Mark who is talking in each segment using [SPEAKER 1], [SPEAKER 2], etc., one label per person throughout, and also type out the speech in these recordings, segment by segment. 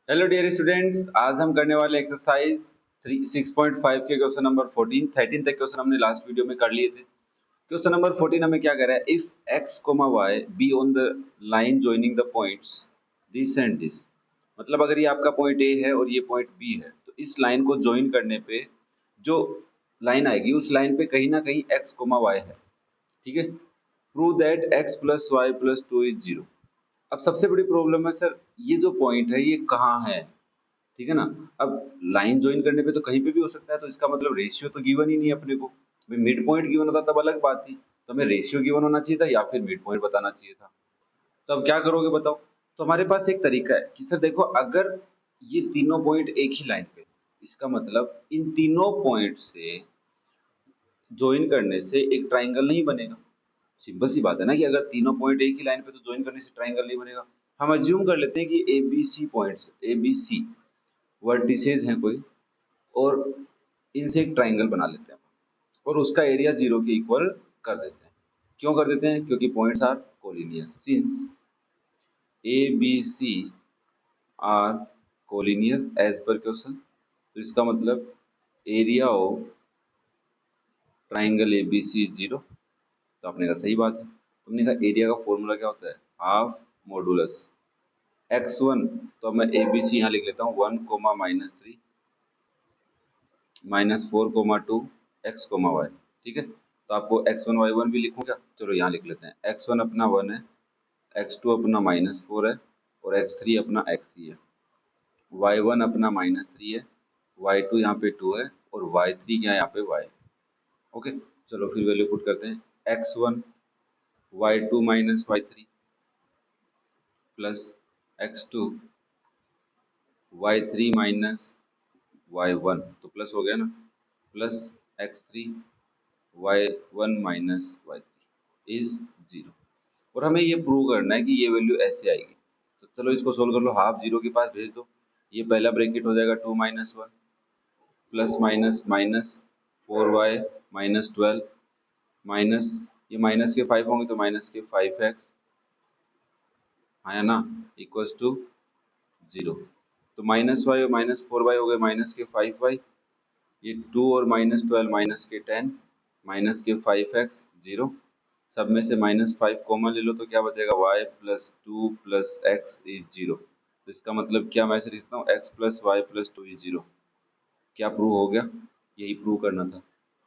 [SPEAKER 1] Hello dear students, आज हम करने वाले एक्सरसाइज 6.5 के क्वेश्चन नंबर 14 13 तक क्वेश्चन हमने लास्ट वीडियो में कर लिए थे। क्वेश्चन नंबर 14 हमें क्या कह रहा है, if x, y be on the line joining the points this and this. मतलब अगर ये आपका पॉइंट ए है और ये पॉइंट बी है तो इस लाइन को ज्वाइन करने पे जो लाइन आएगी उस लाइन पे कहीं ना कहीं x, y है। ठीक है, prove that x plus Y plus 2 is 0। अब सबसे बड़ी प्रॉब्लम है सर, ये जो पॉइंट है ये कहाँ है। ठीक है ना। अब लाइन ज्वाइन करने पे तो कहीं पे भी हो सकता है, तो इसका मतलब रेशियो तो गिवन ही नहीं है अपने को। मिड पॉइंट गिवन होता तब अलग बात थी, तो हमें रेशियो गिवन होना चाहिए था या फिर मिड पॉइंट बताना चाहिए था। तो अब क्या करोगे बताओ। तो हमारे पास एक तरीका है कि सर देखो, अगर ये तीनों पॉइंट एक ही लाइन पे, इसका मतलब इन तीनों पॉइंट से ज्वाइन करने से एक ट्राइंगल नहीं बनेगा। सिंपल सी बात है ना कि अगर तीनों पॉइंट एक ही लाइन पे तो ज्वाइन करने से ट्राइंगल नहीं बनेगा। हम अज्यूम कर लेते हैं कि A B C points, A B C vertices हैं कोई, और इनसे एक ट्राइंगल बना लेते हैं और उसका एरिया 0 के इक्वल कर देते हैं। क्यों कर देते हैं? क्योंकि points are collinear. Since A B C are collinear as per question, तो इसका मतलब area of triangle A B C 0। तो आपने कहा सही बात है। तुमने कहा एरिया का फॉर्मूला क्या होता है, हाफ मॉडुलस x1। तो अब मैं ए बी सी यहाँ लिख लेता हूँ 1 कोमा -3 -4 2 x y। ठीक है, तो आपको x1 y1 भी लिखूँ क्या? चलो यहाँ लिख लेते हैं। x1 अपना 1 है, x2 अपना -4 है और x3 अपना x ही है। y1 अपना -3 है, y2 यहाँ पे 2 है और y3 क्या है यहाँ पे y। ओके, चलो फिर वैल्यू पुट करते हैं। x1 y2 y3 plus x2 y3 y1, तो प्लस हो गया ना, plus x3 y1 y3 is 0। और हमें ये प्रूव करना है कि ये वैल्यू ऐसे आएगी। तो चलो इसको सोल्व कर लो, हाफ 0 के पास भेज दो। ये पहला ब्रैकेट हो जाएगा 2 - 1 plus minus minus 4y -12 minus, ये माइनस के 5 होंगे तो माइनस के 5x, है ना, इक्वल्स टू 0। तो -y और -4y हो गए माइनस के 5y, ये 2 और -12 माइनस के 10 माइनस के 5x 0। सब में से -5 कॉमन ले लो तो क्या बचेगा, y plus 2 plus x is 0। तो इसका मतलब क्या, मैं ऐसे लिखता हूँ x plus Y plus 2 is 0। क्या प्रूव हो गया? यही प्रूव करना था।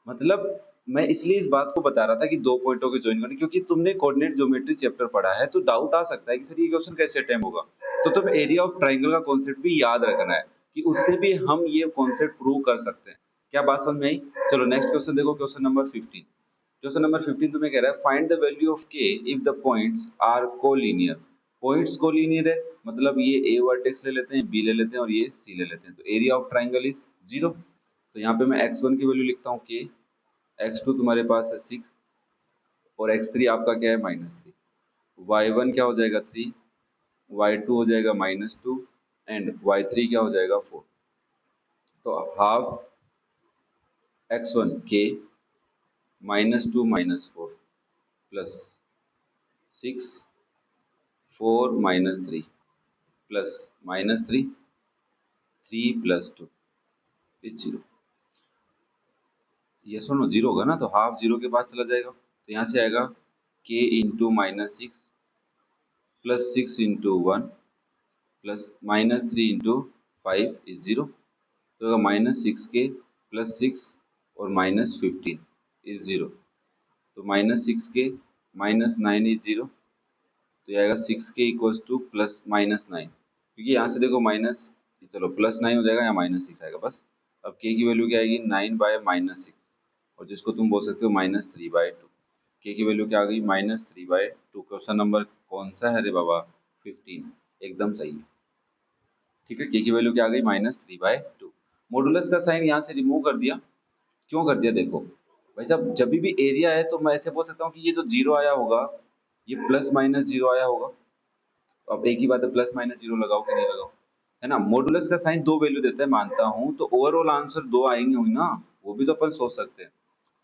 [SPEAKER 1] मतलब मैं इसलिए इस बात को बता रहा था कि दो पॉइंटों के ज्वाइन करने, क्योंकि तुमने कोऑर्डिनेट ज्योमेट्री चैप्टर पढ़ा है तो डाउट आ सकता है कि सर ये क्वेश्चन कैसे अटेम्प्ट होगा। तो तुम्हें एरिया ऑफ ट्राइंगल का कॉन्सेप्ट भी याद रखना है कि उससे भी हम ये कॉन्सेप्ट प्रूव कर सकते हैं। क्या बात समझ में आई? चलो नेक्स्ट क्वेश्चन देखो, क्वेश्चन नंबर 15। क्वेश्चन नंबर 15 तुम्हें कह रहा है find the value of k if the points are collinear. Points collinear है मतलब ये a वर्टेक्स ले लेते हैं, b ले लेते हैं और ये c ले लेते हैं, तो एरिया ऑफ ट्राइंगल इज 0। तो यहाँ पे मैं x1 की वैल्यू लिखता हूँ k, x2 तुम्हारे पास है 6 और x3 आपका क्या है -3, y1 क्या हो जाएगा 3, y2 हो जाएगा -2 एंड y3 क्या हो जाएगा 4। तो half x1 k -2 -4 plus 6 4 -3 plus -3 3 plus 2 is 0। ये सुनो 0 होगा ना, तो हाफ 0 के पास चला जाएगा, तो यहाँ से आएगा k into -6 plus 6 into 1 plus -3 into 5 is 0। तो होगा -6k प्लस 6 और -15 इज 0। तो -6k -9 इज 0। तो ये आएगा 6k इक्वल्स टू प्लस -9, क्योंकि यहाँ से देखो माइनस, चलो +9 हो जाएगा या -6 आएगा बस। अब k की वैल्यू क्या आएगी 9/-6 और जिसको तुम बोल सकते हो -3/2। k की वैल्यू क्या आ गई -3/2। क्वेश्चन नंबर कौन सा है रे बाबा, 15, एकदम सही है। ठीक है, k की वैल्यू क्या आ गई -3/2। मॉडुलस का साइन यहाँ से रिमूव कर दिया। क्यों कर दिया? देखो भाई साहब, जब भी एरिया है तो मैं ऐसे बोल सकता हूँ कि ये जो 0 आया होगा ये +-0 आया होगा। तो अब एक ही बात है, +-0 लगाओ कि नहीं लगाओ, है ना। मॉडुलस का साइन दो वैल्यू देता है मानता हूँ, तो ओवरऑल आंसर दो आएंगे होंगे ना, वो भी तो अपन सोच सकते हैं।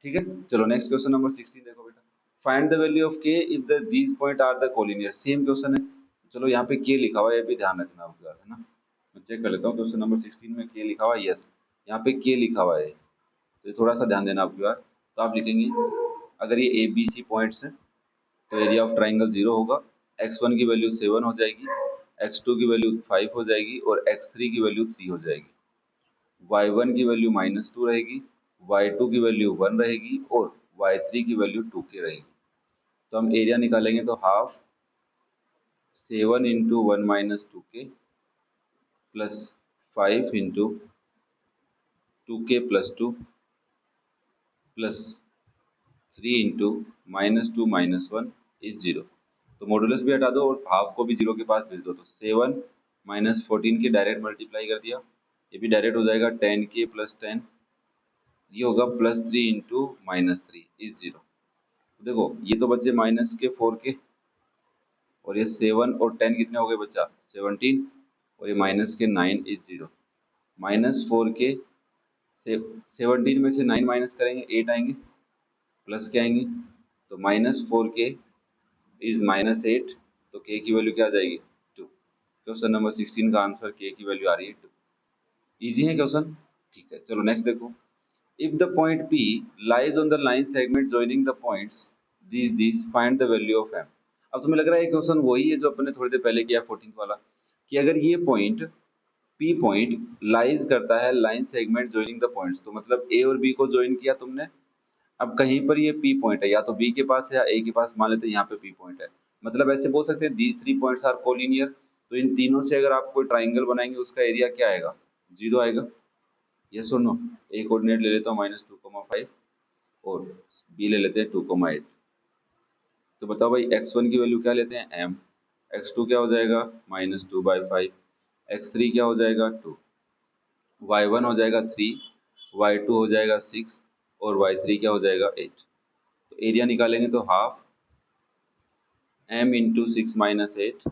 [SPEAKER 1] ठीक है, चलो नेक्स्ट क्वेश्चन नंबर 16 देखो बेटा। Find the value of k if the these point are the collinear. Same question है। चलो यहाँ पे k लिखा हुआ है, ये भी ध्यान रखना होगा, है ना। चेक कर लेता हूँ। क्वेश्चन नंबर 16 में के लिखा हुआ है, यस यहाँ पे के लिखा हुआ है, तो थोड़ा सा ध्यान देना आपकी बार। तो आप लिखेंगे अगर ये ए बी सी पॉइंट्स हैं तो एरिया ऑफ ट्राइंगल 0 होगा, x1 की वैल्यू 7 हो जाएगी, x2 की वैल्यू 5 हो जाएगी और x3 की वैल्यू 3 हो जाएगी, y1 की वैल्यू -2 रहेगी, y2 की वैल्यू 1 रहेगी और y3 की वैल्यू 2k रहेगी। तो हम एरिया निकालेंगे तो half 7 into 1 minus 2k plus 5 into 2k plus 2 plus 3 into -2 minus 1 is 0। तो मॉडुलस भी हटा दो और हाफ को भी 0 के पास भेज दो, तो 7 माइनस 14 के डायरेक्ट मल्टीप्लाई कर दिया, ये भी डायरेक्ट हो जाएगा 10k प्लस 10, ये होगा प्लस 3 इंटू -3 इज 0। देखो ये तो बच्चे माइनस के 4k और ये 7 और 10 कितने हो गए बच्चा 17 और ये माइनस के 9 इज 0। -4k से 17 में से 9 माइनस करेंगे 8 आएंगे, प्लस के आएंगे, तो -4k इज -8, तो k की वैल्यू क्या आ जाएगी 2। क्वेश्चन नंबर 16 का आंसर k की वैल्यू आ रही है 2। इजी है क्वेश्चन, ठीक है। चलो नेक्स्ट देखो, if the point P lies on the line segment joining the points these find the value of m। अब तुम्हें लग रहा है ये क्वेश्चन वही है जो अपने थोड़ी देर पहले किया 14 वाला, कि अगर ये पॉइंट P पॉइंट लाइज करता है line segment joining the points, तो मतलब A और B को ज्वाइन किया तुमने, अब कहीं पर ये P पॉइंट है, या तो B के पास है या A के पास, मान लेते हैं यहाँ पे P पॉइंट है, मतलब ऐसे बोल सकते हैं these three points are collinear। तो इन तीनों से अगर आप कोई ट्राइंगल बनाएंगे उसका एरिया क्या आएगा 0 आएगा, यस और नो। ए कोऑर्डिनेट ले लेता हूँ -2,5 और बी ले लेते हैं 2,8। तो बताओ भाई x1 की वैल्यू क्या लेते हैं m, x2 क्या हो जाएगा -2/5, x3 क्या हो जाएगा 2, y1 हो जाएगा 3, y2 हो जाएगा 6 और y3 क्या हो जाएगा 8। तो एरिया निकालेंगे तो half m into 6 minus 8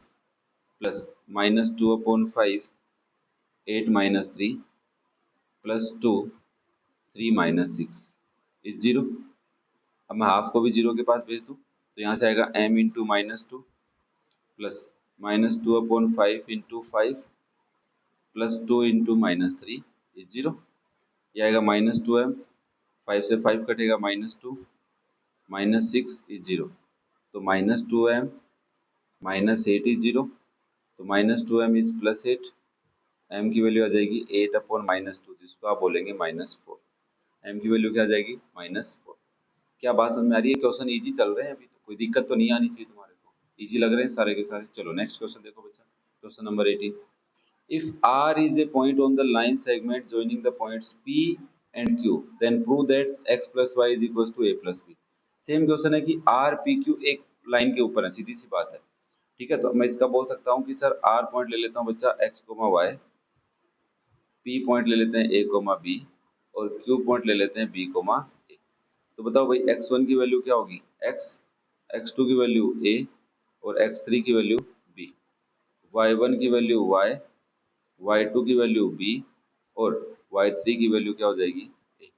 [SPEAKER 1] plus -2/5 8 minus 3 plus 2 3 minus 6 is 0। अब मैं हाफ को भी 0 के पास भेज दूँ तो यहाँ से आएगा m into -2 plus -2/5 into 5 plus 2 into -3 is 0। ये आएगा -2m, 5 से 5 कटेगा -2 -6 इज 0। तो -2m -8 इज 0, तो -2m इज +8, m की वैल्यू आ जाएगी 8/-2 जिसको आप बोलेंगे -4। m की वैल्यू क्या आ जाएगी -4। क्या बात समझ में आ रही है? क्वेश्चन इजी चल रहे हैं अभी, तो कोई दिक्कत तो नहीं आनी चाहिए तुम्हारे को, इजी लग रहे हैं सारे के सारे। चलो नेक्स्ट क्वेश्चन देखो बच्चा, question number 18। If R is a point on the line segment joining the points P and Q, then prove that x plus y is equals to a plus b। Same question है कि R P Q एक line के ऊपर है, सीधी सी बात है, ठीक है। तो मैं इसका बोल सकता हूँ कि सर R पॉइंट ले लेता हूँ बच्चा x, y, P पॉइंट ले लेते हैं a, b और Q पॉइंट ले लेते हैं b, a। तो बताओ भाई x1 की वैल्यू क्या होगी x, x2 की वैल्यू a और x3 की वैल्यू b, y1 की वैल्यू y, y2 की वैल्यू b और y3 की वैल्यू क्या हो जाएगी a।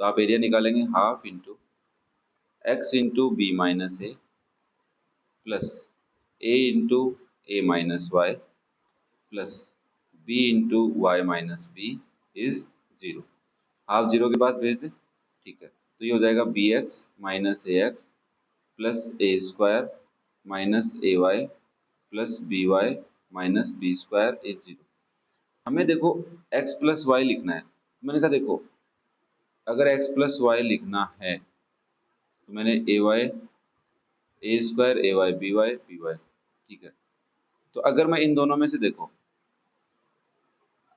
[SPEAKER 1] तो आप एरिया निकालेंगे half into x into B minus A plus a into A minus Y plus b into Y minus B is 0। Half 0 के पास भेज दे, ठीक है। तो ये हो जाएगा B X minus A X plus A square minus A Y plus B Y minus B square is 0। हमें देखो x प्लस वाई लिखना है, मैंने कहा देखो अगर x प्लस वाई लिखना है तो मैंने ए वाई ए स्क्वायर ए वाई बी वाई, ठीक है। तो अगर मैं इन दोनों में से देखो,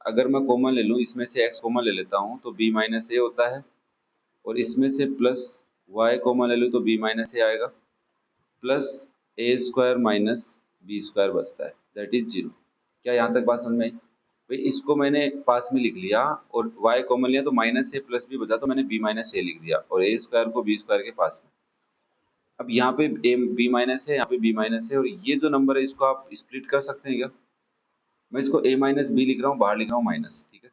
[SPEAKER 1] अगर मैं कॉमन ले लूँ, इसमें से x कॉमन ले लेता हूँ तो b माइनस ए होता है और इसमें से प्लस y कॉमन ले लूँ तो b माइनस ए आएगा plus A square minus B square बचता है, दैट इज 0। क्या यहाँ तक बात समझ में आई? भाई इसको मैंने पास में लिख लिया और y कॉमन लिया तो माइनस ए प्लस बी बचा, तो मैंने b माइनस ए लिख दिया और ए स्क्वायर को बी स्क्वायर के पास में। अब यहाँ पे ए बी माइनस है, यहाँ पे बी माइनस है और ये जो नंबर है इसको आप स्प्लिट कर सकते हैं क्या? मैं इसको ए माइनस बी लिख रहा हूँ, बाहर लिख रहा हूँ माइनस, ठीक है।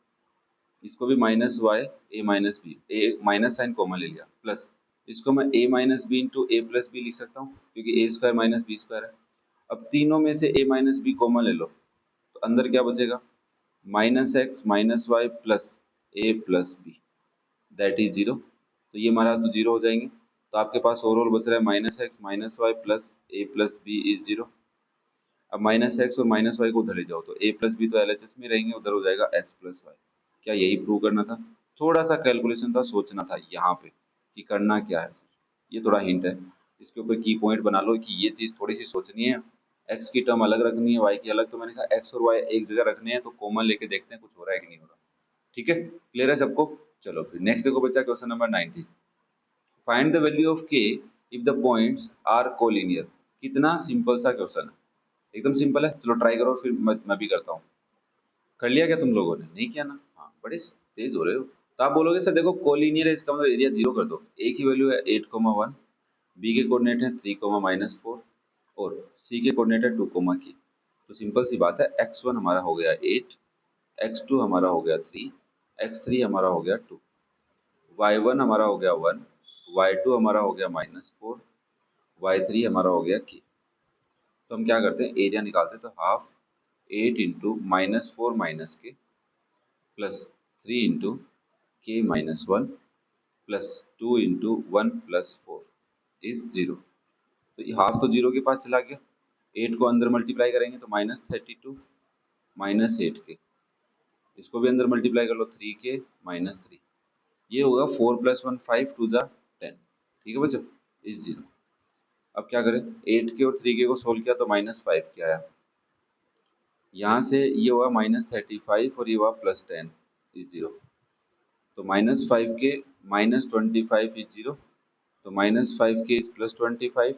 [SPEAKER 1] इसको भी माइनस वाई ए माइनस बी, ए माइनस साइन कॉमन ले लिया प्लस इसको मैं ए माइनस बी इंटू ए प्लस बी लिख सकता हूँ क्योंकि ए स्क्वायर माइनस बी स्क्वायर है। अब तीनों में से ए माइनस बी कॉमन ले लो तो अंदर क्या बचेगा -x - y plus a plus b that is 0। तो ये हमारा तो 0 हो जाएंगे। तो आपके पास ओवरऑल बच रहा है -x - y plus a plus b is 0। अब -x और -y को उधर ले जाओ तो a प्लस बी तो LHS में रहेंगे, उधर हो जाएगा x प्लस वाई। क्या यही प्रूव करना था? थोड़ा सा कैलकुलेशन था, सोचना था यहाँ पे कि करना क्या है। ये थोड़ा हिंट है, इसके ऊपर की पॉइंट बना लो कि ये चीज़ थोड़ी सी सोचनी है। x की टर्म अलग रखनी है, y की अलग। तो मैंने कहा x और y एक जगह रखने हैं, तो कॉमन लेके देखते हैं कुछ हो रहा है कि नहीं हो रहा। ठीक है, क्लियर है सबको? चलो फिर नेक्स्ट देखो बच्चा, question number 19। Find the value of k if the points are collinear. कितना सिंपल सा क्वेश्चन है, एकदम सिंपल है। चलो ट्राई करो, फिर मैं भी करता हूँ। कर लिया क्या तुम लोगों ने? नहीं किया ना? हाँ, बड़े तेज हो रहे हो। तो आप बोलोगे सर देखो कोलिनियर है, इसका मतलब एरिया 0 कर दो। ए की वैल्यू है 8,1, बी के कोऑर्डिनेट है 3,-4 और सी के कोऑर्डिनेट है 2, k। तो सिंपल सी बात है, x1 हमारा हो गया 8, x2 हमारा हो गया 3, x3 हमारा हो गया 2, y1 हमारा हो गया 1, y2 हमारा हो गया -4, y3 हमारा हो गया k। तो हम क्या करते हैं, एरिया निकालते हैं। तो हाफ 8 इंटू -4 के plus 3 into k -1 plus 2 into 1 plus 4 is 0। तो ये हाफ तो 0 के पास चला गया। 8 को अंदर मल्टीप्लाई करेंगे तो -32 -8 के, इसको भी अंदर मल्टीप्लाई कर लो 3 के -3। ये होगा 4 + 1 5 2 ज़ा 10। ठीक है बच्चों, इज 0। अब क्या करें, 8 के और 3 के को सोल्व किया तो -5 के आया। यहाँ से ये हुआ -35 और ये हुआ +10 इज 0। तो -5 के -25 इज 0। तो -5 के इज +25।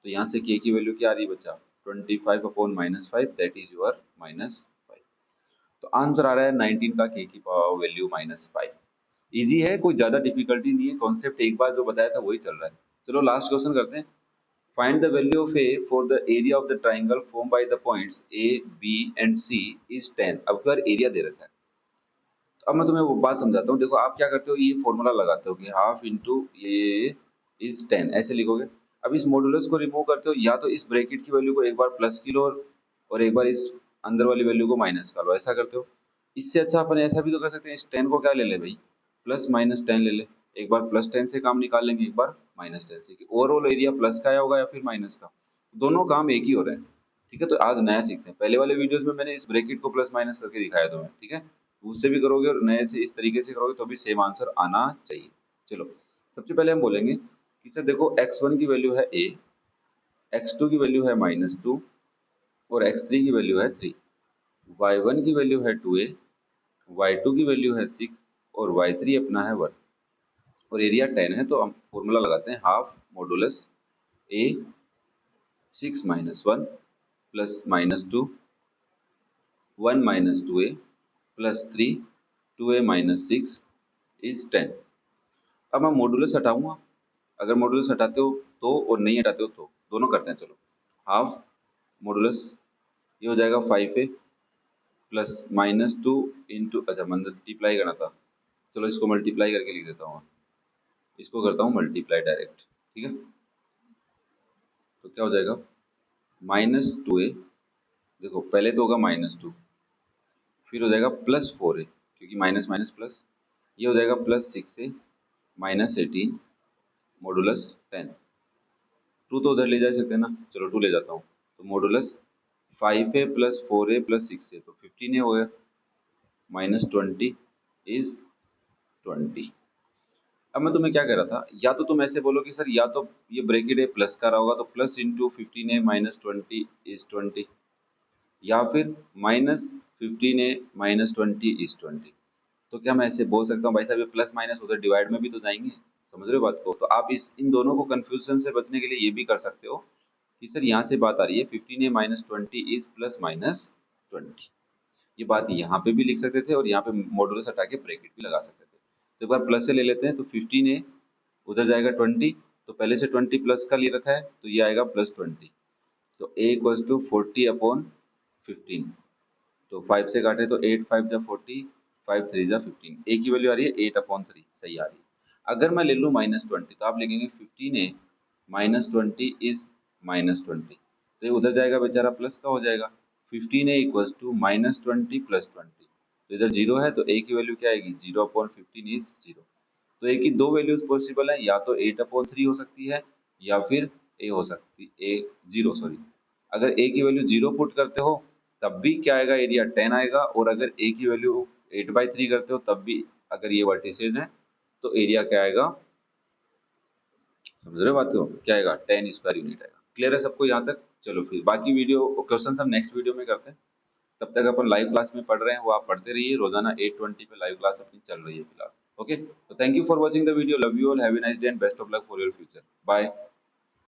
[SPEAKER 1] तो यहाँ से k की वैल्यू क्या आ रही है बच्चा, 25/-5 दैट इज योर -5। तो आंसर आ रहा है 19 का k की पावर वैल्यू -5। इजी है, कोई ज्यादा डिफिकल्टी नहीं है, कॉन्सेप्ट एक बार जो बताया था वही चल रहा है। चलो लास्ट क्वेश्चन करते हैं। Find the value of a for the area of the triangle form by the points a b and c is 10। अब अगर एरिया दे रखा है, तो अब मैं तुम्हें वो बात समझाता हूँ। देखो आप क्या करते हो, ये फॉर्मूला लगाते हो कि हाफ इंटू ये इज 10, ऐसे लिखोगे। अब इस मॉडुलस को रिमूव करते हो, या तो इस ब्रैकेट की वैल्यू को एक बार प्लस की लो और एक बार इस अंदर वाली वैल्यू को माइनस कर लो, ऐसा करते हो। इससे अच्छा अपन ऐसा भी तो कर सकते हैं, इस 10 को क्या ले ले भाई, +-10 ले ले। एक बार +10 से काम निकाल लेंगे, एक बार -10 से। ओवरऑल एरिया प्लस का आया होगा या फिर माइनस का, दोनों काम एक ही हो रहे हैं। ठीक है, तो आज नया सीखते हैं। पहले वाले वीडियोस में मैंने इस ब्रैकेट को प्लस माइनस करके दिखाया तुम्हें, ठीक है। उससे भी करोगे और नए से इस तरीके से करोगे तो भी सेम आंसर आना चाहिए। चलो सबसे पहले हम बोलेंगे कि सर देखो x1 की वैल्यू है a, x2 की वैल्यू है -2 और x3 की वैल्यू है 3, y1 की वैल्यू है 2a, y2 की वैल्यू है 6 और y3 अपना है 1 और एरिया 10 है। तो हम फॉर्मूला लगाते हैं, half modulus a 6 - 1 plus -2 1 - 2a plus 3 2a - 6 is 10। अब मैं मॉडुलस हटाऊंगा, अगर मॉडुलस हटाते हो तो और नहीं हटाते हो तो, दोनों करते हैं। चलो हाफ मॉडुलस, ये हो जाएगा 5a प्लस -2 इंटू, अच्छा मल्टीप्लाई करना था, चलो इसको मल्टीप्लाई करके लिख देता हूँ। इसको करता हूँ मल्टीप्लाई डायरेक्ट, ठीक है। तो क्या हो जाएगा, -2a, देखो पहले तो होगा -2, फिर हो जाएगा +4a क्योंकि माइनस माइनस प्लस, ये हो जाएगा +6a -18 मॉडुलस 10। 2 तो उधर ले जा सकते हैं ना, चलो 2 ले जाता हूँ। तो modulus 5a plus 4a plus 6a तो 15a हो गया, -20 इज 20। अब मैं तुम्हें क्या कह रहा था, या तो तुम ऐसे बोलो कि सर या तो ये ब्रैकेट ए प्लस का रहा होगा तो प्लस इंटू 15a -20 इज 20, या फिर -15a -20 इज 20। तो क्या मैं ऐसे बोल सकता हूँ भाई साहब ये प्लस माइनस उधर डिवाइड में भी तो जाएंगे, समझ रहे हो बात को? तो आप इस इन दोनों को कंफ्यूजन से बचने के लिए ये भी कर सकते हो कि सर यहाँ से बात आ रही है 15a -20 इज +-20। ये बात यहाँ पे भी लिख सकते थे और यहाँ पे मॉडुलस हटा के ब्रैकेट भी लगा सकते थे। तो एक बार प्लस से ले लेते हैं, तो 15a उधर जाएगा 20, तो पहले से 20 प्लस का ले रखा है तो ये आएगा +20। तो a इक्वल्स टू 40/15। तो 5 से काटे तो 8 5 जा 40, 5 3 जा 15। ए की वैल्यू आ रही है 8/3, सही आ रही है। अगर मैं ले लूँ -20 तो आप लिखेंगे 15a -20 इज -20, तो ये उधर जाएगा बेचारा प्लस का हो जाएगा। 15a इक्वल्स टू -20 + 20, तो इधर 0 है तो a की वैल्यू क्या आएगी, 0/15 इज 0। तो a की दो वैल्यूज पॉसिबल है, या तो 8/3 हो सकती है या फिर a हो सकती a 0 सॉरी। अगर a की वैल्यू 0 पुट करते हो तब भी क्या आएगा, एरिया 10 आएगा, और अगर a की वैल्यू 8/3 करते हो तब भी अगर ये वर्टिसेज हैं तो एरिया क्या आएगा, समझ रहे हो बात को, क्या आएगा 10 स्क्वायर यूनिट आएगा। क्लियर है सबको यहाँ तक? चलो फिर बाकी वीडियो क्वेश्चन हम नेक्स्ट वीडियो में करते हैं। तब तक अपन लाइव क्लास में पढ़ रहे हैं वो आप पढ़ते रहिए, रोजाना 8:20 पे लाइव क्लास अपनी चल रही है फिलहाल। ओके, तो thank you for watching the video, love you all, have a nice day and best of luck for your future, bye.